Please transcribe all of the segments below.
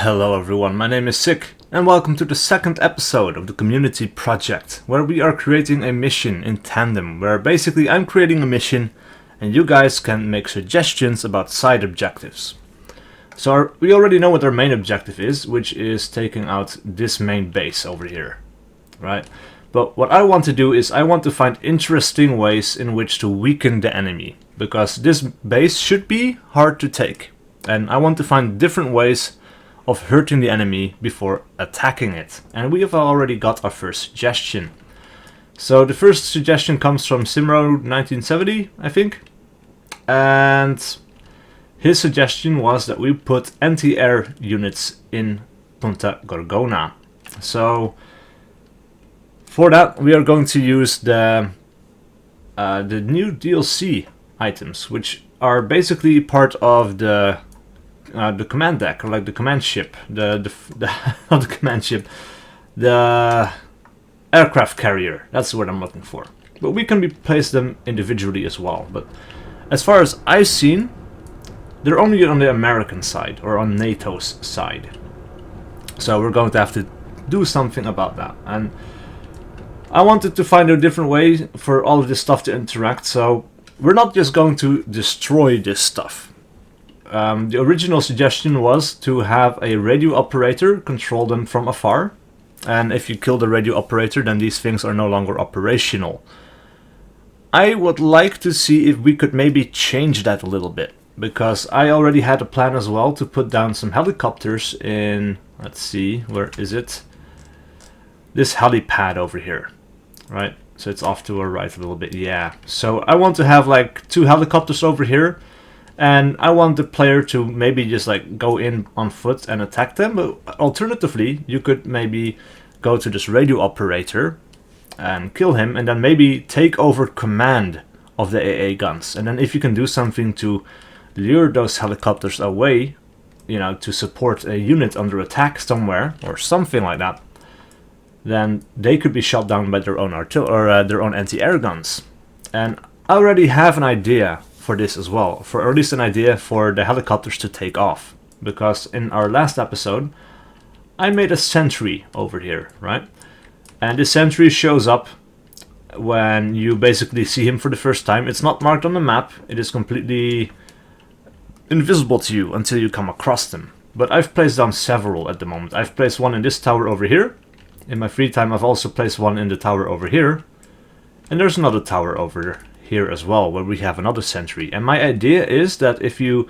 Hello everyone, my name is Sick, and welcome to the second episode of the community project, where we are creating a mission in tandem, where basically I'm creating a mission and you guys can make suggestions about side objectives. So we already know what our main objective is, which is taking out this main base over here, right? But what I want to do is I want to find interesting ways in which to weaken the enemy, because this base should be hard to take, and I want to find different ways of hurting the enemy before attacking it. And we have already got our first suggestion. So the first suggestion comes from Simro 1970, I think. And his suggestion was that we put anti-air units in Punta Gorgona. So for that we are going to use the new DLC items, which are basically part of the command deck, or like the command ship, the not the command ship, the aircraft carrier. That's what I'm looking for. But we can replace them individually as well. But as far as I've seen, they're only on the American side, or on NATO's side. So we're going to have to do something about that. And I wanted to find a different way for all of this stuff to interact. So we're not just going to destroy this stuff. The original suggestion was to have a radio operator control them from afar, and if you kill the radio operator, then these things are no longer operational. I would like to see if we could maybe change that a little bit, because I already had a plan as well to put down some helicopters in, let's see, where is it? This helipad over here, right? So it's off to our right a little bit, yeah. So I want to have like 2 helicopters over here, and I want the player to maybe just like go in on foot and attack them. But alternatively, you could maybe go to this radio operator and kill him, and then maybe take over command of the AA guns. And then if you can do something to lure those helicopters away, you know, to support a unit under attack somewhere or something like that, then they could be shot down by their own their own anti-air guns. And I already have an idea for this as well, or at least an idea for the helicopters to take off, because in our last episode I made a sentry over here, right? And this sentry shows up when you basically see him for the first time. It's not marked on the map, it is completely invisible to you until you come across them. But I've placed down several at the moment. I've placed one in this tower over here. In my free time I've also placed one in the tower over here, and there's another tower over here as well, where we have another sentry. And my idea is that if you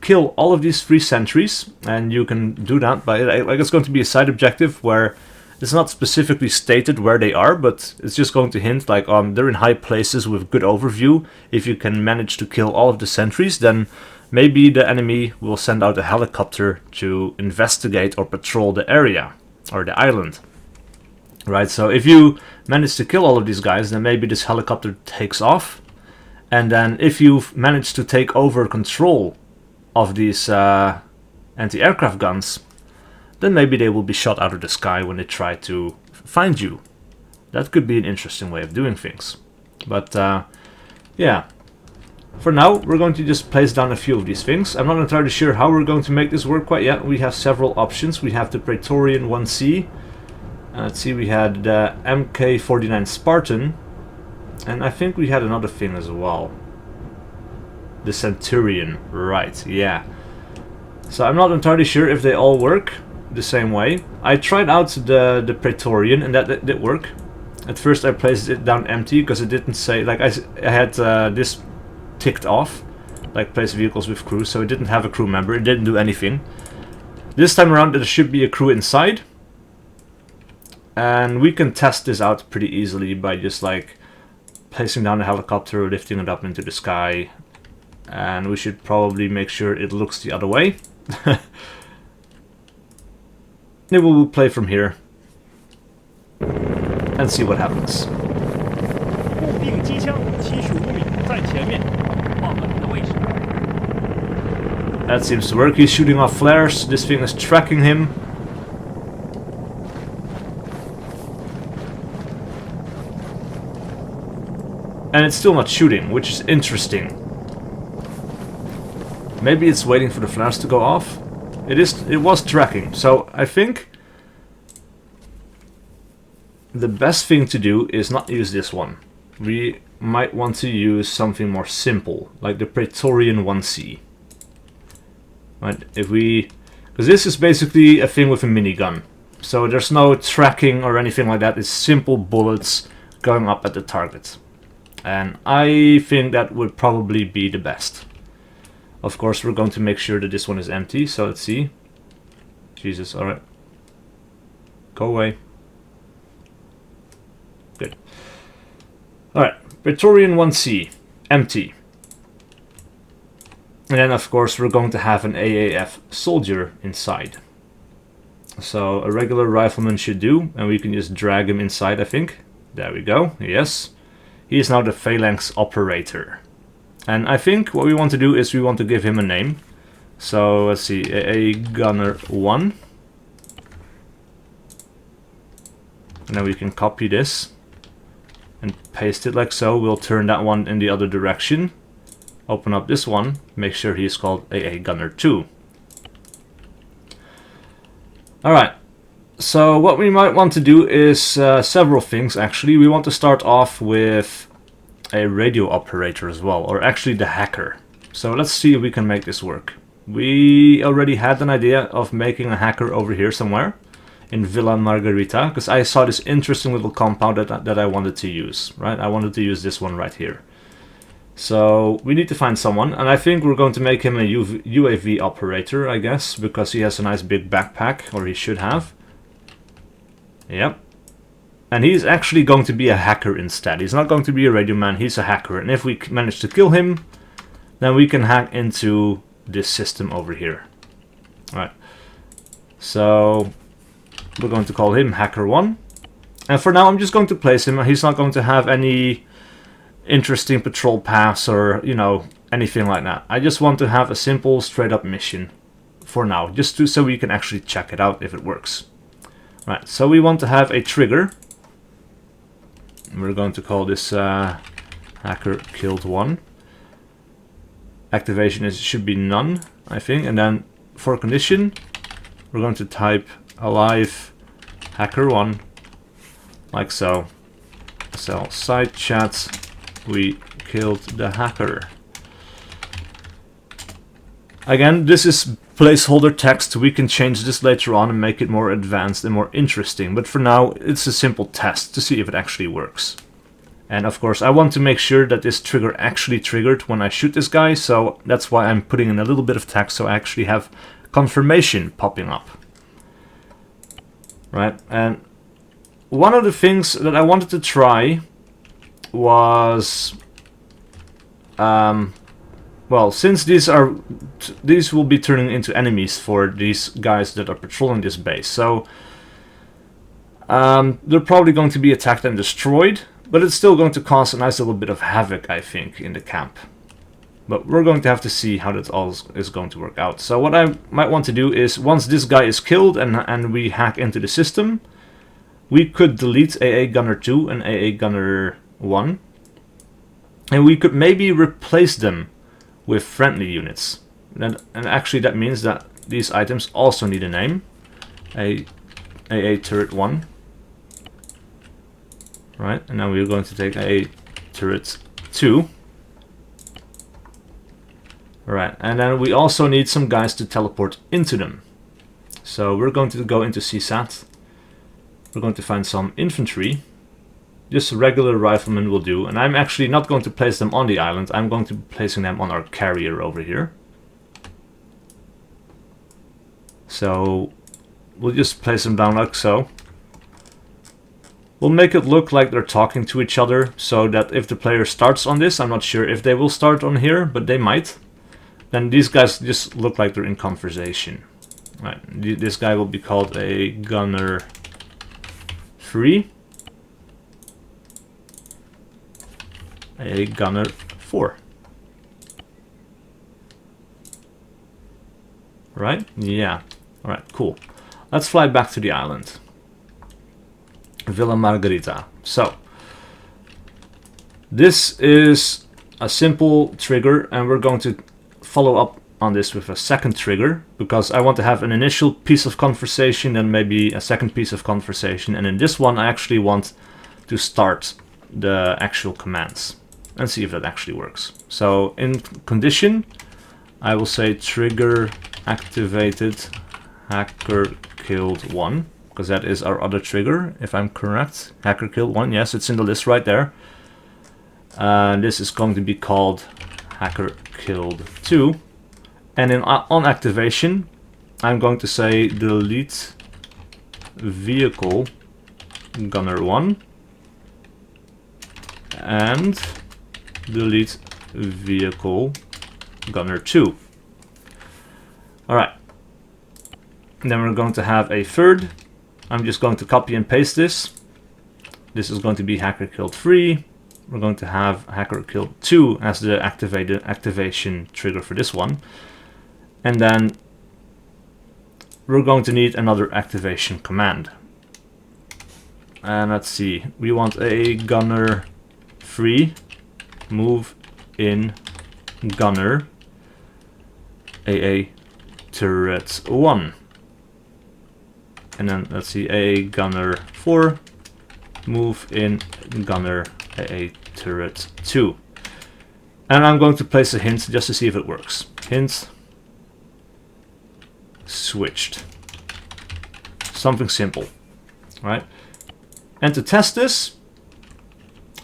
kill all of these 3 sentries, and you can do that by, like, it's going to be a side objective where it's not specifically stated where they are, but it's just going to hint like they're in high places with good overview. If you can manage to kill all of the sentries, then maybe the enemy will send out a helicopter to investigate or patrol the area or the island. Right, so if you manage to kill all of these guys, then maybe this helicopter takes off, and then if you manage to take over control of these anti-aircraft guns, then maybe they will be shot out of the sky when they try to find you. That could be an interesting way of doing things. But yeah, for now we're going to just place down a few of these things. I'm not entirely sure how we're going to make this work quite yet. We have several options. We have the Praetorian 1C. Let's see, we had the MK49 Spartan, and I think we had another thing as well. The Centurion, right, yeah. So I'm not entirely sure if they all work the same way. I tried out the Praetorian, and that did work. At first I placed it down empty, because it didn't say, like I had this ticked off, like place vehicles with crew, so it didn't have a crew member, it didn't do anything. This time around there should be a crew inside. And we can test this out pretty easily by just like placing down a helicopter, lifting it up into the sky, and we should probably make sure it looks the other way. Maybe we'll play from here and see what happens. That seems to work. He's shooting off flares. This thing is tracking him. And it's still not shooting, which is interesting. Maybe it's waiting for the flares to go off. It was tracking. So I think the best thing to do is not use this one. We might want to use something more simple, like the Praetorian 1C. Right? Because this is basically a thing with a minigun. So there's no tracking or anything like that. It's simple bullets going up at the target. And I think that would probably be the best. Of course, we're going to make sure that this one is empty. So let's see. Jesus, alright. Go away. Good. Alright, Praetorian 1C. Empty. And then, of course, we're going to have an AAF soldier inside. So a regular rifleman should do, and we can just drag him inside, I think. There we go, yes. He is now the phalanx operator. And I think what we want to do is we want to give him a name. So let's see, AA Gunner 1. And then we can copy this and paste it like so. We'll turn that one in the other direction. Open up this one, make sure he is called AA Gunner 2. Alright, so what we might want to do is several things actually. We want to start off with a radio operator as well, or actually the hacker. So let's see if we can make this work. We already had an idea of making a hacker over here somewhere in Villa Margarita, because I saw this interesting little compound that I wanted to use, right? I wanted to use this one right here. So we need to find someone, and I think we're going to make him a UAV operator, I guess, because he has a nice big backpack, or he should have. Yep. And he's actually going to be a hacker instead. He's not going to be a radio man, he's a hacker. And if we manage to kill him, then we can hack into this system over here. Alright. So we're going to call him Hacker 1. And for now I'm just going to place him. He's not going to have any interesting patrol paths or, you know, anything like that. I just want to have a simple straight up mission for now, just so we can actually check it out if it works. Right, so we want to have a trigger. We're going to call this Hacker Killed 1. Activation should be none, I think. And then for condition, we're going to type alive Hacker 1, like so. So side chat, we killed the hacker. Again, this is placeholder text. We can change this later on and make it more advanced and more interesting. But for now, it's a simple test to see if it actually works. And of course, I want to make sure that this trigger actually triggered when I shoot this guy. So that's why I'm putting in a little bit of text so I actually have confirmation popping up. Right, and one of the things that I wanted to try was, well, since these will be turning into enemies for these guys that are patrolling this base, so they're probably going to be attacked and destroyed, but it's still going to cause a nice little bit of havoc, I think, in the camp. But we're going to have to see how that all is going to work out. So what I might want to do is, once this guy is killed and we hack into the system, we could delete AA Gunner 2 and AA Gunner 1. And we could maybe replace them with friendly units. And actually that means that these items also need a name. AA Turret 1. Right, and now we're going to take AA Turret 2. Right, and then we also need some guys to teleport into them. So we're going to go into CSAT. We're going to find some infantry. Just regular riflemen will do. And I'm actually not going to place them on the island. I'm going to be placing them on our carrier over here. So we'll just place them down like so. We'll make it look like they're talking to each other, so that if the player starts on this, I'm not sure if they will start on here, but they might. Then these guys just look like they're in conversation. Right, this guy will be called a Gunner 3. A Gunner 4. Right? Yeah. Alright, cool. Let's fly back to the island. Villa Margarita. So, this is a simple trigger, and we're going to follow up on this with a second trigger, because I want to have an initial piece of conversation and maybe a second piece of conversation, and in this one I actually want to start the actual commands and see if that actually works. So in condition, I will say trigger activated hacker killed 1, because that is our other trigger, if I'm correct. Hacker killed 1, yes, it's in the list right there. This is going to be called hacker killed 2. And in on activation, I'm going to say delete vehicle gunner 1 and delete vehicle gunner 2. Alright. Then we're going to have a third. I'm just going to copy and paste this. This is going to be hacker killed 3. We're going to have hacker killed 2 as the activation trigger for this one. And then we're going to need another activation command. And let's see, we want a gunner 3 move in gunner AA turret 1. And then let's see, a gunner 4 move in gunner AA turret 2. And I'm going to place a hint just to see if it works. Hint switched. Something simple, right? And to test this,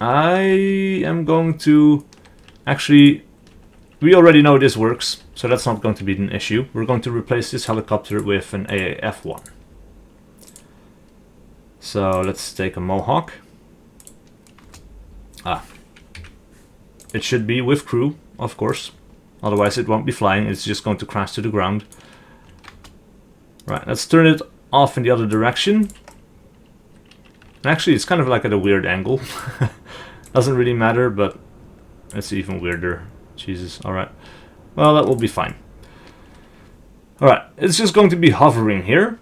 I am going to actually, we already know this works, so that's not going to be an issue. We're going to replace this helicopter with an AAF1. So let's take a Mohawk. It should be with crew, of course. Otherwise it won't be flying, it's just going to crash to the ground. Right, let's turn it off in the other direction. And actually it's kind of like at a weird angle. Doesn't really matter, but it's even weirder. Jesus, alright. Well, that will be fine. Alright, it's just going to be hovering here.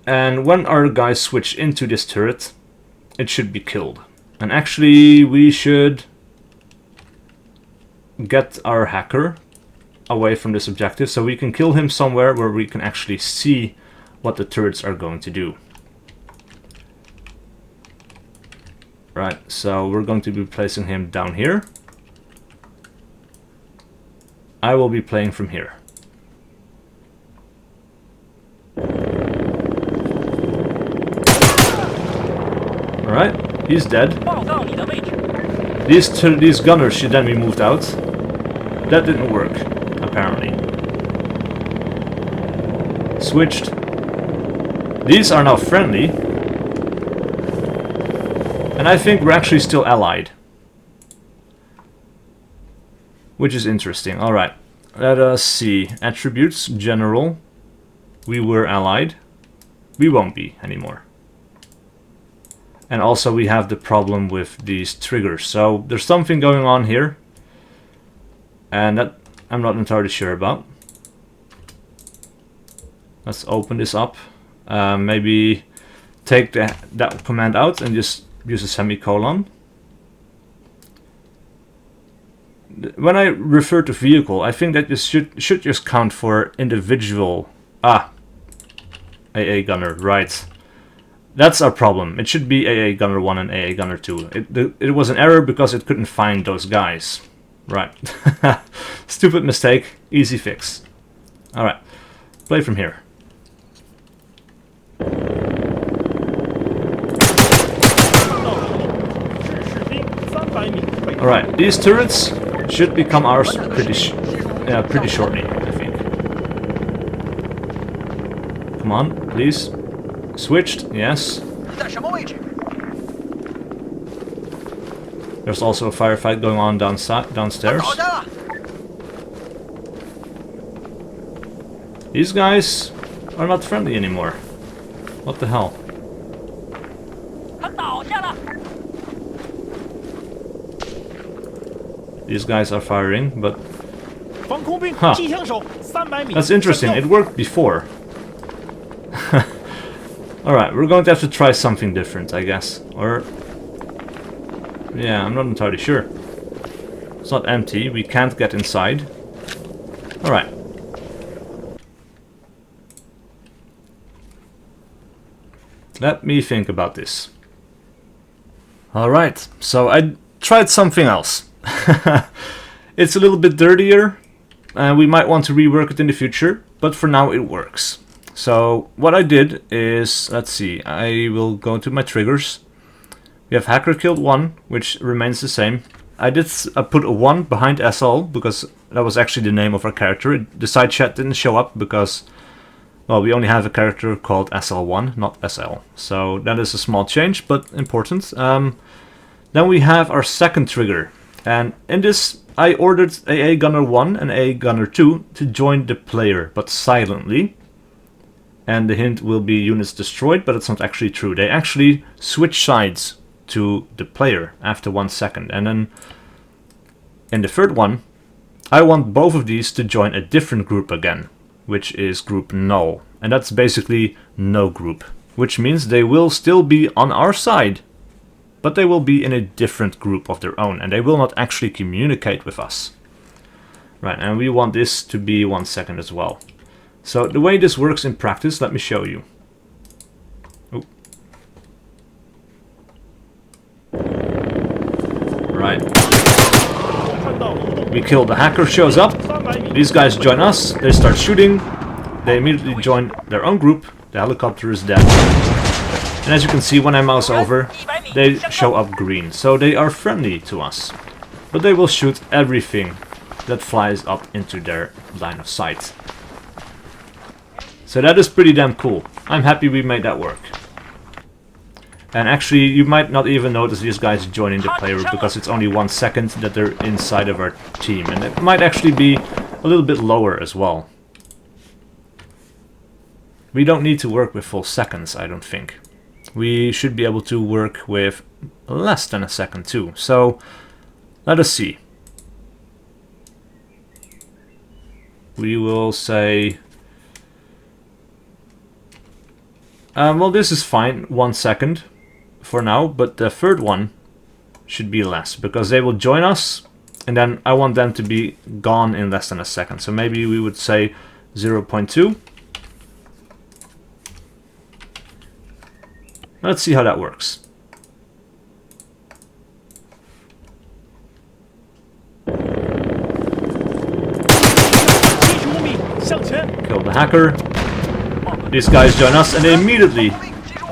And when our guys switch into this turret, it should be killed. And actually, we should get our hacker away from this objective so we can kill him somewhere where we can actually see what the turrets are going to do. Right, so we're going to be placing him down here. I will be playing from here. Alright, he's dead. These gunners should then be moved out. That didn't work, apparently. Switched. These are now friendly. And I think we're actually still allied. Which is interesting. Alright, let us see. Attributes, general. We were allied. We won't be anymore. And also we have the problem with these triggers. So there's something going on here. And that I'm not entirely sure about. Let's open this up. Maybe take that command out and just use a semicolon. When I refer to vehicle, I think that this should just count for individual. AA gunner, right. That's our problem. It should be AA gunner 1 and AA gunner 2. It was an error because it couldn't find those guys. Right. Stupid mistake. Easy fix. Alright. Play from here. Alright. These turrets should become ours pretty shortly, I think. Come on, please. Switched, yes. There's also a firefight going on downstairs. These guys are not friendly anymore. What the hell? These guys are firing, but... Huh. That's interesting, it worked before. Alright, we're going to have to try something different, I guess. Or... yeah, I'm not entirely sure. It's not empty, we can't get inside. Alright, Let me think about this. Alright, so I tried something else. It's a little bit dirtier, and we might want to rework it in the future, but for now it works. So what I did is, let's see, I will go to my triggers. We have hacker killed 1, which remains the same. I put a 1 behind SL, because that was actually the name of our character. The side chat didn't show up because, well, we only have a character called SL1, not SL. So that is a small change, but important. Then we have our second trigger. And in this, I ordered AA Gunner 1 and AA Gunner 2 to join the player, but silently. And the hint will be units destroyed, but it's not actually true. They actually switch sides to the player after 1 second. And then in the third one, I want both of these to join a different group again, which is group null. And that's basically no group, which means they will still be on our side, but they will be in a different group of their own, and they will not actually communicate with us. Right, and we want this to be 1 second as well. So the way this works in practice, let me show you. Oh. Right. We kill the hacker, shows up. These guys join us, they start shooting. They immediately join their own group. The helicopter is dead. And as you can see, when I mouse over, they show up green. So they are friendly to us. But they will shoot everything that flies up into their line of sight. So that is pretty damn cool. I'm happy we made that work. And actually, you might not even notice these guys joining the player because it's only 1 second that they're inside of our team. And it might actually be a little bit lower as well. We don't need to work with full seconds, I don't think. We should be able to work with less than a second too. So let us see. We will say, well, this is fine, 1 second for now, but the third one should be less because they will join us, and then I want them to be gone in less than a second. So maybe we would say 0.2. Let's see how that works. Kill the hacker. These guys join us and they immediately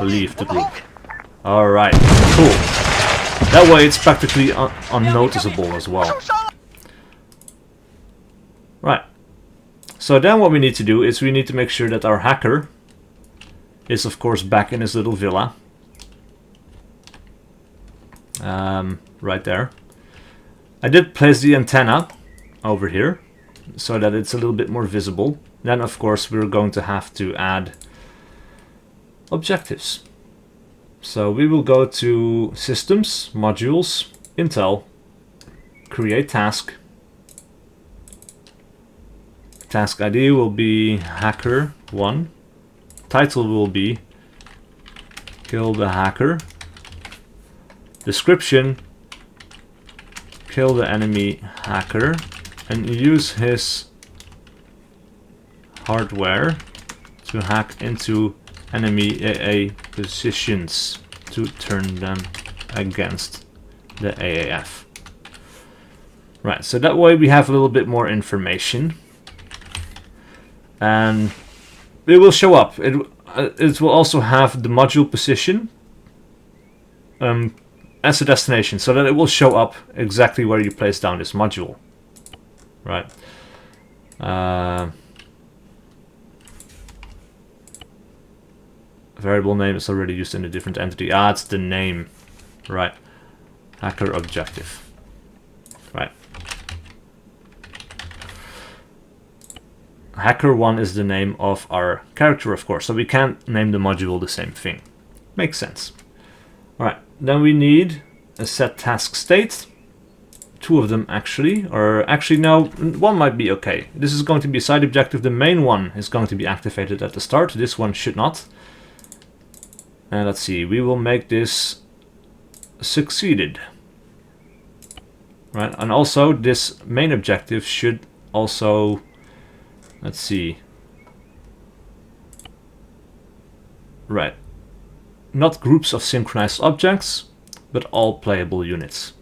leave the group. Alright, cool. That way it's practically unnoticeable as well. Right. So then what we need to do is we need to make sure that our hacker is of course back in his little villa. Right there. I did place the antenna over here so that it's a little bit more visible. Then of course we're going to have to add objectives. So we will go to Systems, Modules, Intel, Create Task. Task ID will be Hacker 1. Title will be Kill the Hacker. Description: kill the enemy hacker and use his hardware to hack into enemy AA positions to turn them against the AAF. Right, so that way we have a little bit more information. And it will show up. It will also have the module position as a destination, so that it will show up exactly where you place down this module. Right. Variable name is already used in a different entity. Ah, it's the name. Right. Hacker objective. Right. Hacker 1 is the name of our character, of course, so we can't name the module the same thing. Makes sense. Alright, then we need a set task state. 2 of them actually, or actually no, 1 might be okay. This is going to be a side objective. The main one is going to be activated at the start. This one should not. And let's see, we will make this succeeded. Right, and also this main objective should also, let's see. Right. not groups of synchronized objects, but all playable units.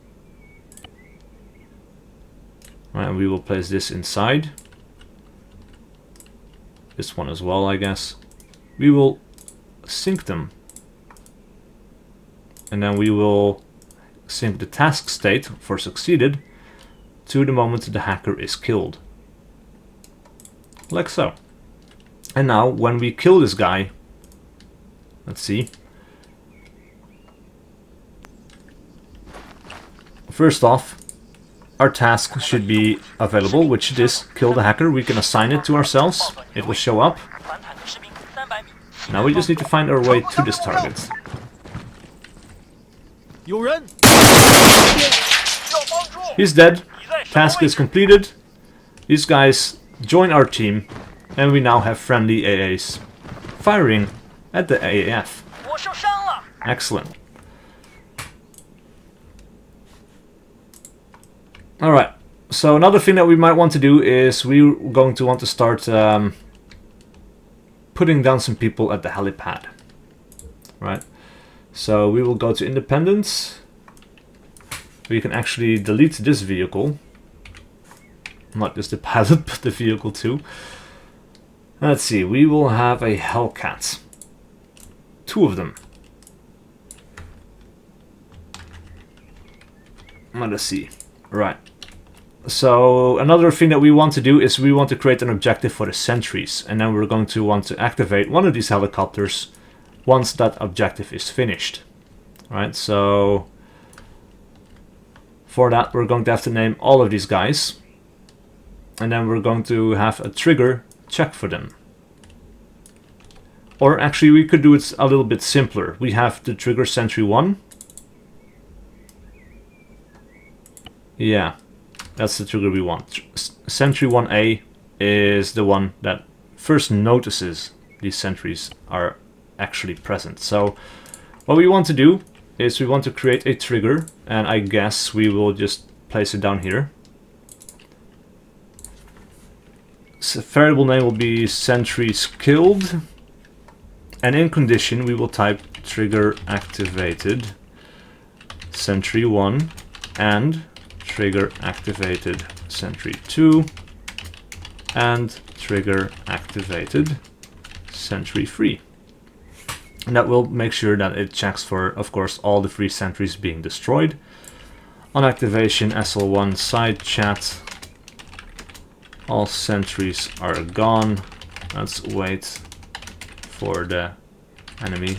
And we will place this inside. This one as well, I guess. We will sync them. And then we will sync the task state for succeeded to the moment the hacker is killed. Like so. And now when we kill this guy, let's see. First off, our task should be available, which it is, kill the hacker. We can assign it to ourselves. It will show up. Now we just need to find our way to this target. He's dead. Task is completed. These guys join our team, and we now have friendly AAs firing at the AAF. Excellent. Alright, so another thing that we might want to do is we're going to want to start putting down some people at the helipad. Right, so we will go to independence. We can actually delete this vehicle. Not just the pilot, but the vehicle too. Let's see, we will have a Hellcat. 2 of them. Let us see. Right. So another thing that we want to do is we want to create an objective for the Sentries, and then we're going to want to activate one of these helicopters once that objective is finished. Right, so for that we're going to have to name all of these guys, and then we're going to have a trigger check for them. Or actually we could do it a little bit simpler. We have the trigger Sentry 1. Yeah, that's the trigger we want. Sentry 1A is the one that first notices these sentries are actually present. So what we want to do is we want to create a trigger, and I guess we will just place it down here. So variable name will be sentries killed, and in condition we will type trigger activated Sentry 1 and trigger activated Sentry 2 and trigger activated Sentry 3. And that will make sure that it checks for, of course, all the 3 sentries being destroyed. On activation SL1 side chat, all sentries are gone. Let's wait for the enemy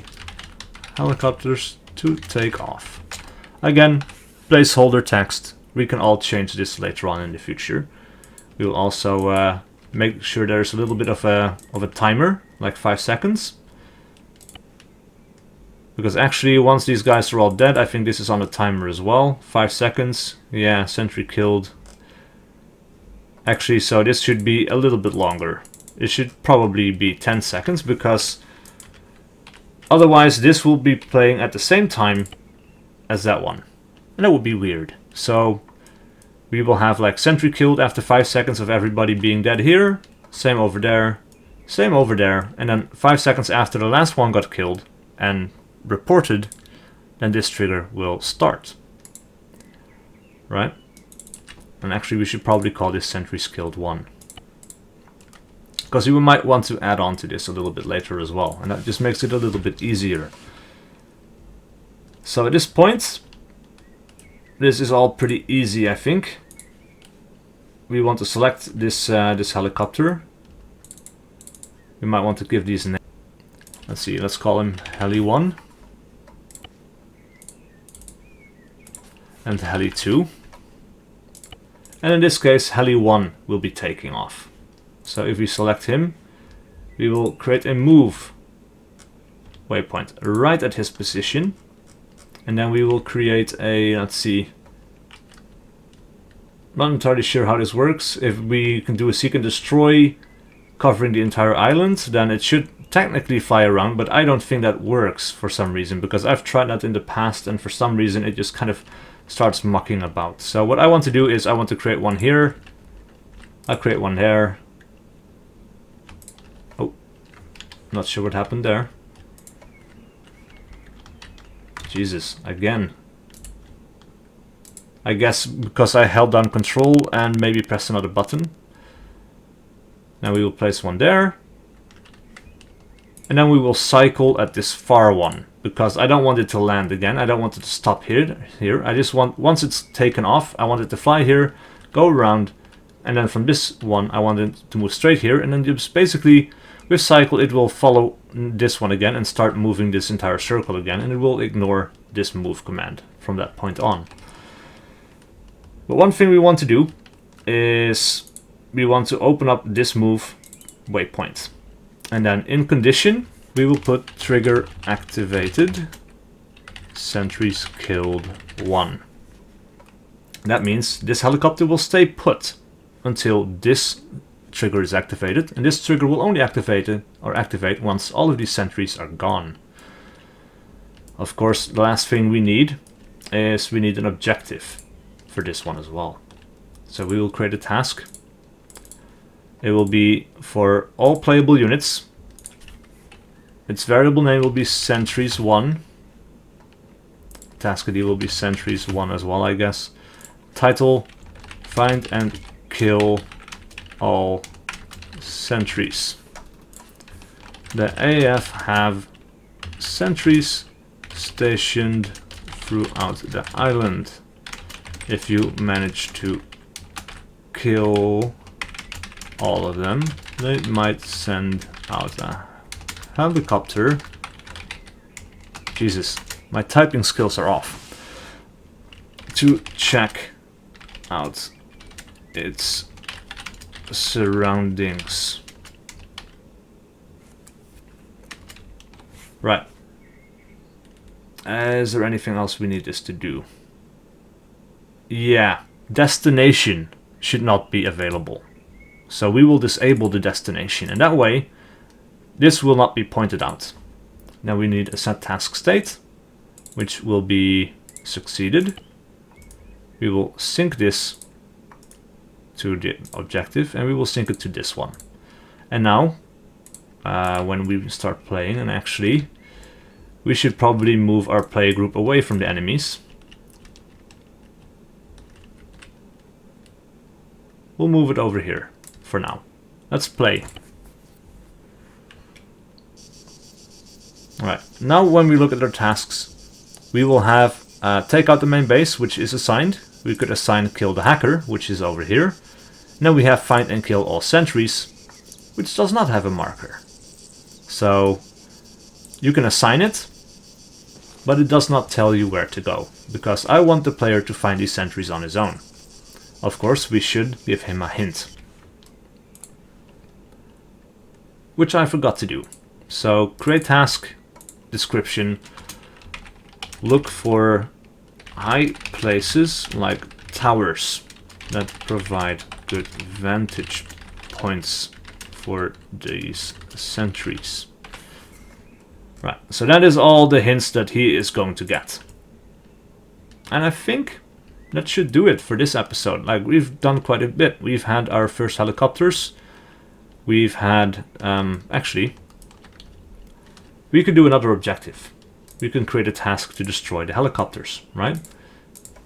helicopters to take off. Again, placeholder text. We can all change this later on in the future. We will also make sure there's a little bit of a timer, like 5 seconds. Because actually, once these guys are all dead, I think this is on a timer as well. 5 seconds. Yeah, sentry killed. Actually, so this should be a little bit longer. It should probably be 10 seconds, because otherwise this will be playing at the same time as that one. And that would be weird. So we will have like sentry killed after 5 seconds of everybody being dead here. Same over there. Same over there. And then 5 seconds after the last one got killed and reported, then this trigger will start. Right? And actually we should probably call this sentries killed 1. Because we might want to add on to this a little bit later as well. And that just makes it a little bit easier. So at this point, this is all pretty easy, I think. We want to select this this helicopter. We might want to give these a name. Let's see, let's call him Heli 1 and Heli 2. And in this case, Heli 1 will be taking off. So if we select him, we will create a move waypoint right at his position. And then we will create a, let's see, not entirely sure how this works. If we can do a seek and destroy covering the entire island, then it should technically fly around, but I don't think that works for some reason, because I've tried that in the past and for some reason it just kind of starts mucking about. So what I want to do is I want to create one here. I'll create one there. Oh, not sure what happened there. Jesus, again. I guess because I held down control and maybe pressed another button. Now we will place one there. And then we will cycle at this far one, because I don't want it to land again. I don't want it to stop here. I just want, once it's taken off, I want it to fly here, go around, and then from this one, I want it to move straight here. And then just basically, with cycle, it will follow this one again and start moving this entire circle again, and it will ignore this move command from that point on. But one thing we want to do is we want to open up this move waypoint. And then in condition, we will put trigger activated, sentries killed 1. That means this helicopter will stay put until this trigger is activated, and this trigger will only activate once all of these sentries are gone. Of course, the last thing we need is we need an objective for this one as well. So we will create a task. It will be for all playable units. Its variable name will be Sentries 1. Task ID will be Sentries 1 as well, I guess. Title, find and kill all sentries. The AF have sentries stationed throughout the island. If you manage to kill all of them, they might send out a helicopter. Jesus, my typing skills are off. To check out its surroundings. Right. Is there anything else we need this to do? Yeah, destination should not be available. So we will disable the destination, and that way this will not be pointed out. Now we need a set task state, which will be succeeded. We will sync this to the objective, and we will sync it to this one. And now, when we start playing, and actually, we should probably move our player group away from the enemies. We'll move it over here for now. Let's play. Alright, now when we look at our tasks, we will have take out the main base, which is assigned. We could assign kill the hacker, which is over here. Now we have find and kill all sentries, which does not have a marker. So you can assign it, but it does not tell you where to go, because I want the player to find these sentries on his own. Of course, we should give him a hint, which I forgot to do. So create task, description, look for high places like towers that provide good vantage points for these sentries. Right, so that is all the hints that he is going to get. And I think that should do it for this episode. Like, we've done quite a bit. We've had our first helicopters. We've had, actually, we could do another objective. We can create a task to destroy the helicopters, right?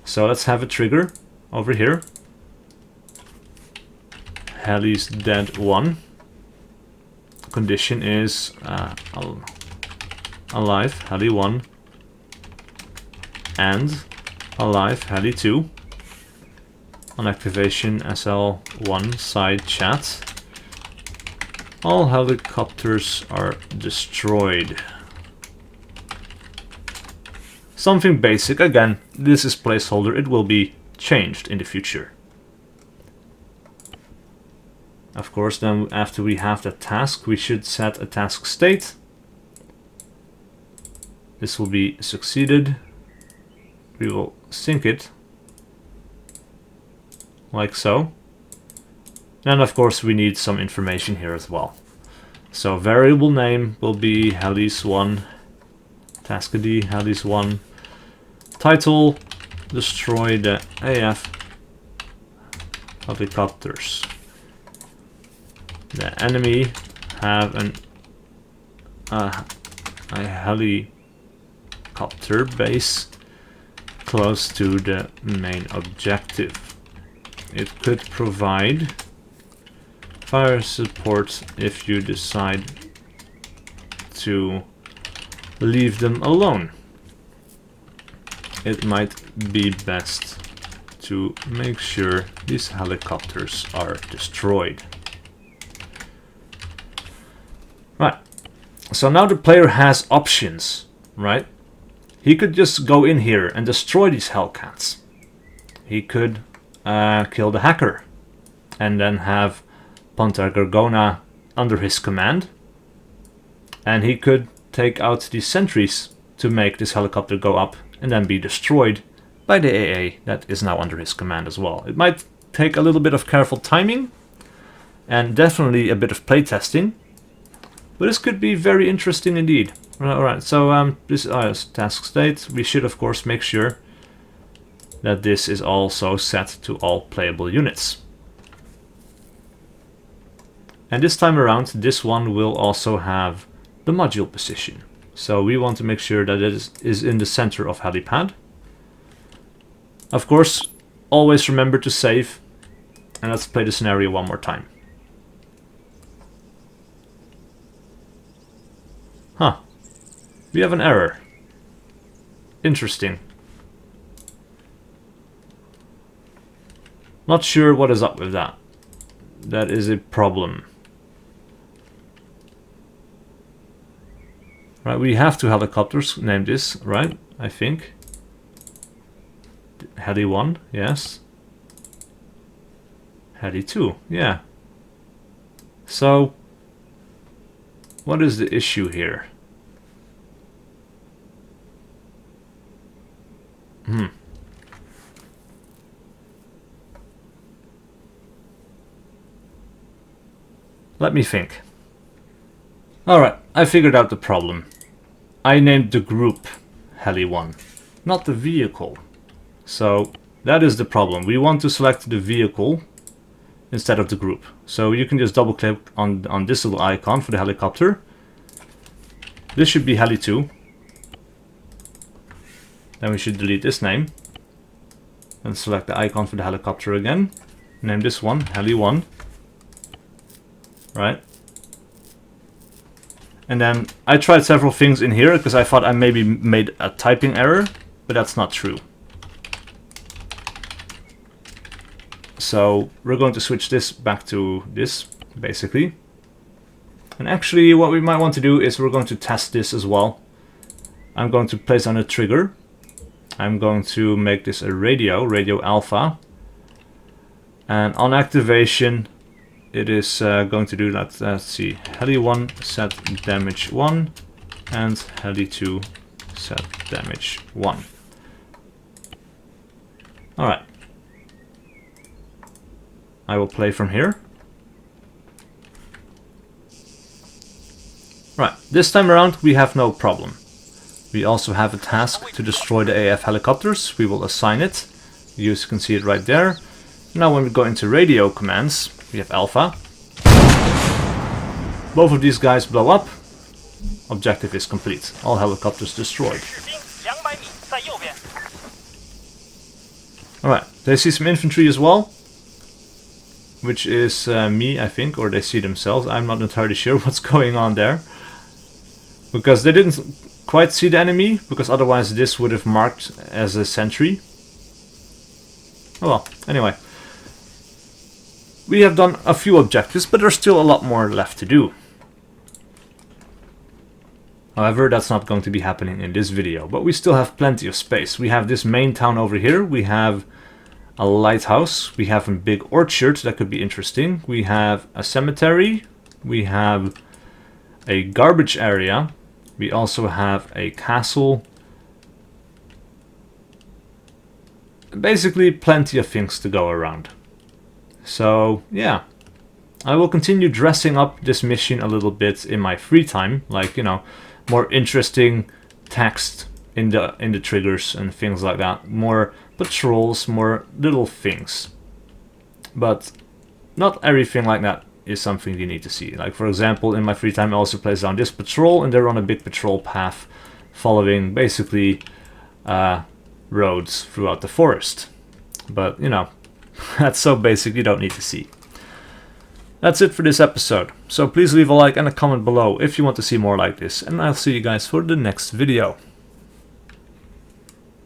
So let's have a trigger over here. Heli's dead 1. Condition is alive, Heli 1. And alive, Heli 2. On activation, SL1 side chat. All helicopters are destroyed. Something basic. Again, this is placeholder. It will be changed in the future. Of course, then after we have that task, we should set a task state. This will be succeeded. We will sync it like so. And of course we need some information here as well. So variable name will be Helis 1, task ID Helis 1, title destroy the AF helicopters. The enemy have a helicopter helicopter base close to the main objective. It could provide fire support if you decide to leave them alone. It might be best to make sure these helicopters are destroyed. Right, so now the player has options, right? He could just go in here and destroy these Hellcats. He could kill the hacker and then have Ponta Gorgona under his command. And he could take out these sentries to make this helicopter go up and then be destroyed by the AA that is now under his command as well. It might take a little bit of careful timing and definitely a bit of playtesting, but this could be very interesting indeed. Alright, so this is task state. We should of course make sure that this is also set to all playable units. And this time around, this one will also have the module position. So we want to make sure that it is in the center of Helipad. Of course, always remember to save. And let's play the scenario one more time. Huh. We have an error. Interesting. Not sure what is up with that. That is a problem. Right, we have two helicopters named this, right? I think. Heli 1, yes. Heli 2, yeah. So, what is the issue here? Let me think. Alright, I figured out the problem. I named the group Heli 1, not the vehicle. So that is the problem. We want to select the vehicle instead of the group. So you can just double click on this little icon for the helicopter. This should be Heli 2. Then we should delete this name. And select the icon for the helicopter again. Name this one Heli 1. Right. And then I tried several things in here because I thought I maybe made a typing error, but that's not true. So we're going to switch this back to this, basically. And actually what we might want to do is we're going to test this as well. I'm going to place on a trigger. I'm going to make this a radio alpha. And on activation, it is going to do that. Let's see, Heli 1 set damage 1 and Heli 2 set damage 1. Alright. I will play from here. Right, this time around we have no problem. We also have a task to destroy the AF helicopters. We will assign it. You can see it right there. Now when we go into radio commands, we have alpha. Both of these guys blow up. Objective is complete. All helicopters destroyed. Alright, they see some infantry as well. Which is me, I think, or they see themselves. I'm not entirely sure what's going on there. Because they didn't quite see the enemy, because otherwise this would have marked as a sentry. Oh well, anyway. We have done a few objectives, but there's still a lot more left to do. However, that's not going to be happening in this video, but we still have plenty of space. We have this main town over here, we have a lighthouse, we have a big orchard that could be interesting, we have a cemetery, we have a garbage area, we also have a castle. Basically plenty of things to go around. So yeah, I will continue dressing up this mission a little bit in my free time, like, you know, more interesting text in the triggers and things like that, more patrols, more little things. But not everything like that is something you need to see. Like for example, in my free time I also place down this patrol and they're on a big patrol path following basically roads throughout the forest. But you know, that's so basic you don't need to see. That's it for this episode, so please leave a like and a comment below if you want to see more like this, and I'll see you guys for the next video.